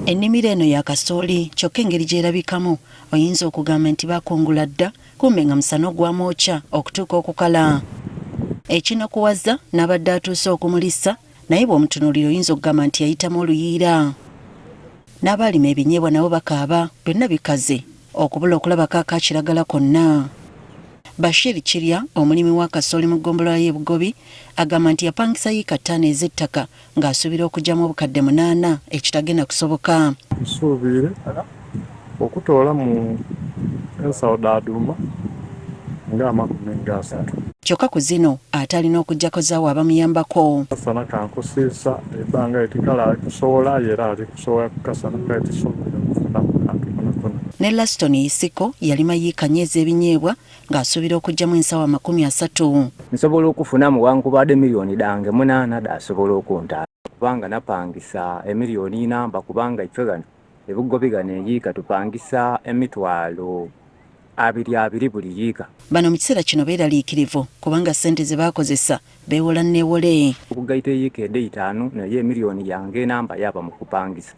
Ennimiro eno ya kasooli kyokka engeri gy'erabikamu oyinza okugamba nti bakungula dda kumbe nga musana ogwamwokya okutuuka okukala. Ekinakuwaza n'abadde atuuse okumulisa naye bw'omutunuulira oyinza okugamba nti yayitamu oluyiira. N'abalima ebinyeebwa nabo bakaaba byonna bikaze okubula okulabako akakiragala konna. Bashir Kirya omulimi wa kasooli mu ggombolola y'e Bugobi agamba nti yapangisa yiika 5 ez'ettaka ng'asuubira okugyamu obukadde 8 ekitagenda kusoboka. Nsuubire okutoola mu ensawo Daaduma nga 30. Kyokka ku zino ate alina okuggyako zaawo abamuyambako. Kasana kankusiisa ebbanga etikala kusobola era ali kusobola kukasana kaetisobola okufunamu kantu konakono. Ne Laston Isiko yalima yiika 4 ez'ebinyeebwa ng'asuubira okugyamu ensawo 30. Nsobola okufunamu wankubadde miliyoni dange 8 dasobola okuntaala kubanga napangisa emiliyoni namba kubanga ife gano ebugobi gano eyiika tupangisa emitwalo 2 buli yiika. Bano mu kiseera kino beeraliikirivu kubanga ssente ze baakozesa beewola neewole. Okugaita eyiika 5 naye emiliyoni yange namba yaba mu kupangisa.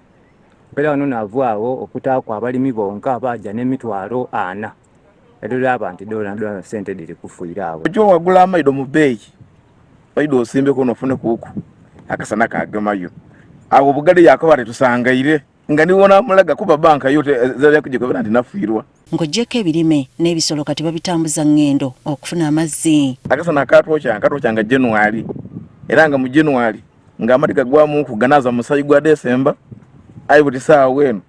Mpera wano navaawo okutaako abalimi bonka bajja n'emitwalo 4. Eddola abantu dola sente diri kufuira awo. Ojo wagula amaido mu bbeeyi. Maido osimbeko nofune kuku. Akasana kagemayo. Awo bugale yakabale tusangaire. Nga niwona mulaga kuba banka yote zali kujikobera ndi nafuirwa. Ng'oggyeko ebirime n'ebisolo kati babitambuza ngendo okufuna amazzi. Akasana katwocha nga January. Era nga mu January nga amati gagwamu kuganaza musayi gwa December. Ayi buti saawa wenu.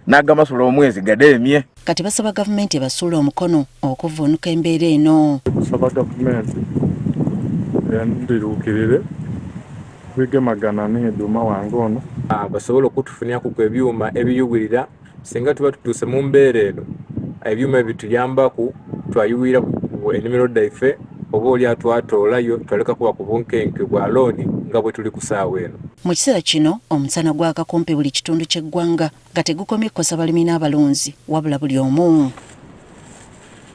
N'agamasula omwezi gademye. Kati basaba gavumenti ebasuula omukono okuvvuunuka embeera eno. Basaba gavumenti endiruukirire bigemagana n'eduma wange ono basobola okutufunira ku ebyuma ebiyuwirira singa tuba tutuuse mu mbeera eno ebyuma ebituyambaku twayuwira ku ennimiro ddaife oba oli atwatoolayo twaleka kuba ku bunkenke bwa looni nga bwe tuli ku saawa eno. Mu kiseera kino omusana gwaka kumpi buli kitundu ky'eggwanga nga tegukomye kukosa balimi n'abalunzi wabula buli omu.